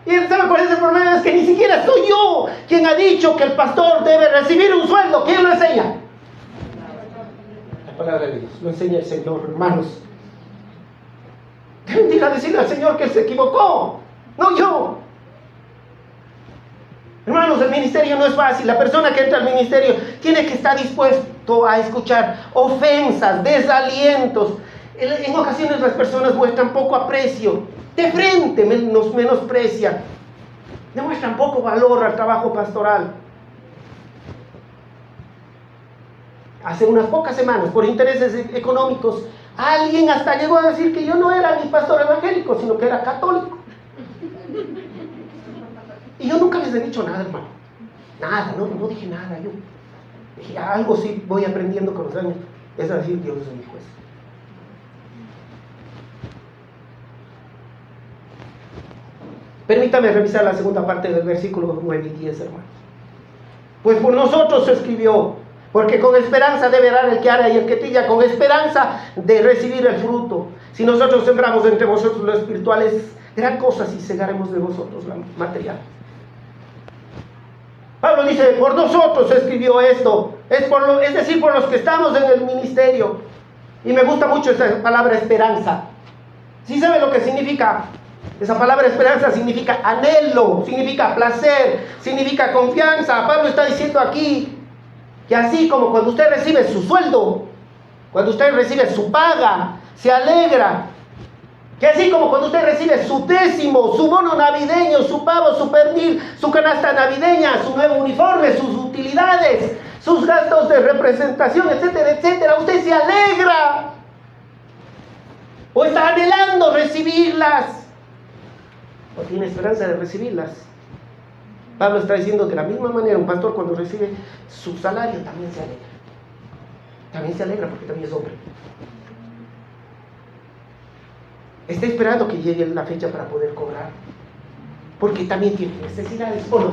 ¿Y sabe cuál es el problema? Es que ni siquiera soy yo quien ha dicho que el pastor debe recibir un sueldo. ¿Quién lo enseña? La palabra de Dios. Lo enseña el Señor, hermanos. Deben ir a decirle al Señor que él se equivocó, no yo. Hermanos, el ministerio no es fácil. La persona que entra al ministerio tiene que estar dispuesto a escuchar ofensas, desalientos. En ocasiones las personas muestran poco aprecio. de frente nos menosprecian, demuestran poco valor al trabajo pastoral. Hace unas pocas semanas, por intereses económicos, alguien hasta llegó a decir que yo no era ni pastor evangélico, sino que era católico. Y yo nunca les he dicho nada, hermano. Nada, no dije nada. Yo dije, algo sí voy aprendiendo con los años. Es decir, Dios es mi juez. Permítame revisar la segunda parte del versículo 9 y 10, hermano. Pues por nosotros se escribió, porque con esperanza debe dar el que ara y el que trilla, con esperanza de recibir el fruto. Si nosotros sembramos entre vosotros lo espiritual, es gran cosa si segaremos de vosotros la material. Pablo dice, por nosotros se escribió esto, es decir, por los que estamos en el ministerio. Y me gusta mucho esa palabra esperanza. ¿Sí sabe lo que significa? Esa palabra esperanza significa anhelo, significa placer, significa confianza. Pablo está diciendo aquí que así como cuando usted recibe su sueldo, cuando usted recibe su paga, se alegra. Que así como cuando usted recibe su décimo, su bono navideño, su pavo, su pernil, su canasta navideña, su nuevo uniforme, sus utilidades, sus gastos de representación, etcétera, etcétera, usted se alegra. O está anhelando recibirlas. O tiene esperanza de recibirlas. Pablo está diciendo de la misma manera, un pastor cuando recibe su salario también se alegra. También se alegra porque también es hombre. Está esperando que llegue la fecha para poder cobrar, porque también tiene necesidades, ¿o no?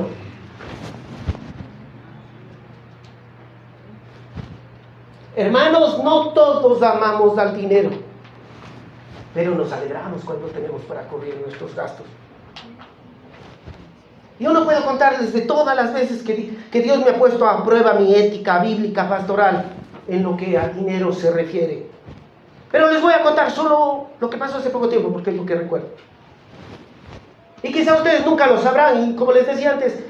Hermanos, no todos amamos al dinero, pero nos alegramos cuando tenemos para cubrir nuestros gastos. Yo no puedo contarles de todas las veces que Dios me ha puesto a prueba mi ética bíblica pastoral en lo que al dinero se refiere. Pero les voy a contar solo lo que pasó hace poco tiempo, porque es lo que recuerdo. Y quizá ustedes nunca lo sabrán, y como les decía antes,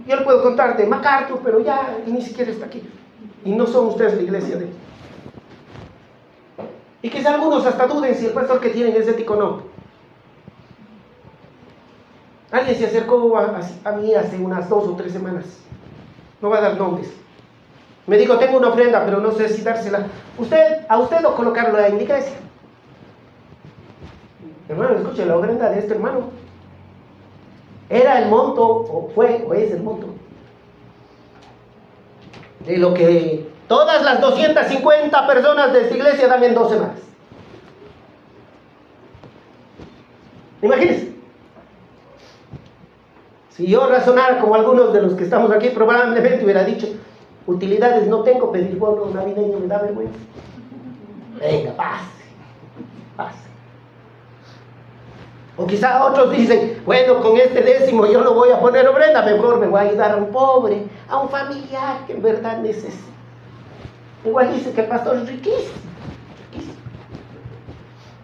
yo le puedo contar de MacArthur, pero ya ni siquiera está aquí. Y no son ustedes la iglesia de él. Y quizá algunos hasta duden si el pastor que tienen es ético o no. Alguien se acercó a mí hace unas 2 o 3 semanas. No va a dar nombres. Me dijo, tengo una ofrenda, pero no sé si dársela a usted o colocarla en la iglesia. Hermano, escuche, la ofrenda de este hermano era el monto, o es el monto, de lo que todas las 250 personas de esta iglesia dan en 2 semanas. Imagínense. Si yo razonara como algunos de los que estamos aquí, probablemente hubiera dicho, utilidades no tengo, pedir bono navideño me da vergüenza. Venga, pase. O quizá otros dicen, bueno, con este décimo yo no voy a poner ofrenda, mejor me voy a ayudar a un pobre, a un familiar que en verdad necesita. Igual dice que el pastor es riquísimo.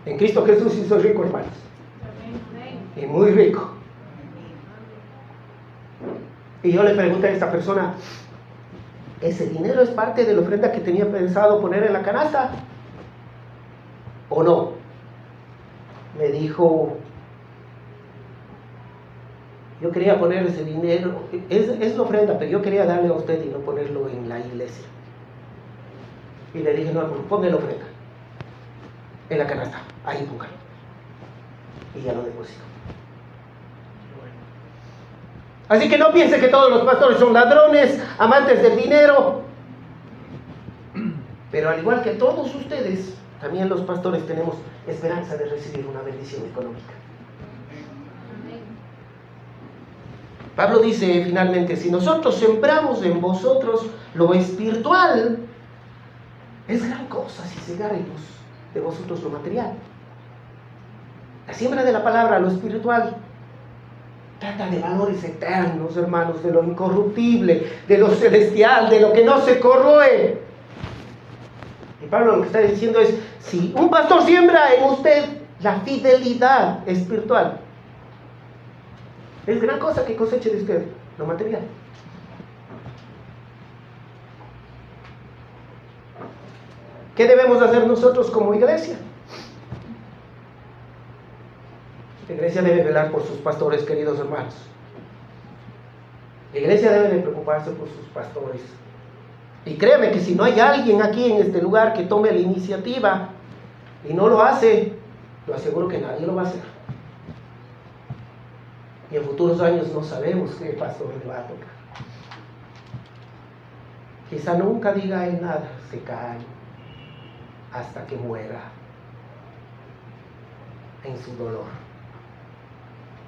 En Cristo Jesús sí soy rico, hermanos. Y muy rico. Y yo le pregunté a esta persona, ¿ese dinero es parte de la ofrenda que tenía pensado poner en la canasta? ¿O no? Me dijo, yo quería poner ese dinero, es la ofrenda, pero yo quería darle a usted y no ponerlo en la iglesia. Y le dije, no, ponga la ofrenda en la canasta, ahí póngalo. Y ya lo deposito. Así que no piense que todos los pastores son ladrones, amantes del dinero. Pero al igual que todos ustedes, también los pastores tenemos esperanza de recibir una bendición económica. Pablo dice finalmente, si nosotros sembramos en vosotros lo espiritual, es gran cosa si segaremos de vosotros lo material. La siembra de la palabra, lo espiritual, trata de valores eternos, hermanos, de lo incorruptible, de lo celestial, de lo que no se corroe. Y Pablo lo que está diciendo es, si un pastor siembra en usted la fidelidad espiritual, es gran cosa que coseche de usted lo material. ¿Qué debemos hacer nosotros como iglesia? La iglesia debe velar por sus pastores, queridos hermanos. La iglesia debe de preocuparse por sus pastores. Y créeme que si no hay alguien aquí en este lugar que tome la iniciativa y no lo hace, lo aseguro que nadie lo va a hacer. Y en futuros años no sabemos qué pastor le va a tocar. Quizá nunca diga él nada, se cae hasta que muera en su dolor.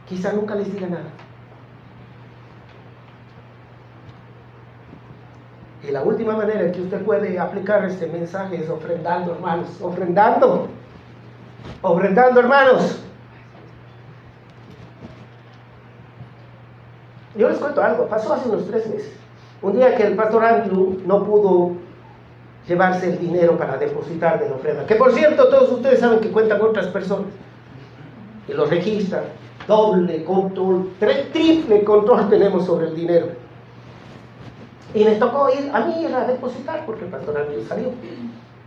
Quizá nunca les diga nada. Y la última manera en que usted puede aplicar este mensaje es ofrendando, hermanos, ofrendando, hermanos. Yo les cuento algo, pasó hace unos 3 meses. Un día que el pastor Andrew no pudo llevarse el dinero para depositar de la ofrenda, que por cierto todos ustedes saben que cuentan con otras personas y lo registran, doble control, triple control tenemos sobre el dinero. Y me tocó ir a mí a depositar porque el pastor Andrew salió.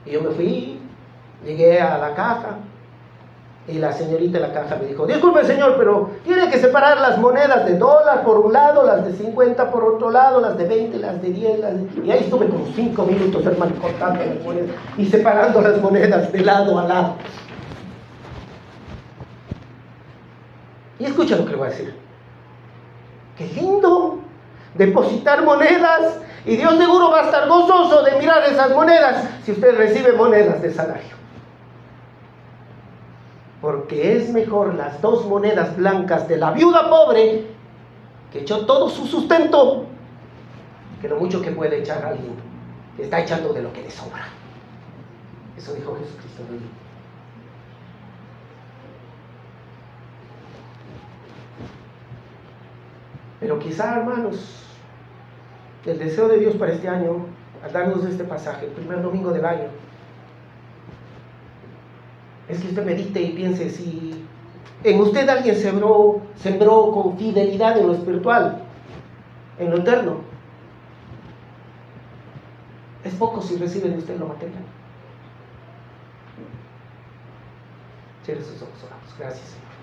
Y yo me fui, llegué a la caja. Y la señorita de la caja me dijo: disculpe señor, pero tiene que separar las monedas de $1 por un lado, las de 50 por otro lado, las de 20, las de 10, Y ahí estuve como 5 minutos, hermano, contando las monedas y separando las monedas de lado a lado. Y escucha lo que le voy a decir. ¡Qué lindo! Depositar monedas, y Dios seguro va a estar gozoso de mirar esas monedas si usted recibe monedas de salario. Porque es mejor las 2 monedas blancas de la viuda pobre, que echó todo su sustento, que lo mucho que puede echar alguien que está echando de lo que le sobra. Eso dijo Jesucristo. Pero quizá, hermanos, el deseo de Dios para este año, al darnos este pasaje, el primer domingo del año, es que usted medite y piense si en usted alguien sembró con fidelidad en lo espiritual, en lo eterno. Es poco si recibe de usted lo material. Cierre sus ojos, oramos. Gracias, Señor.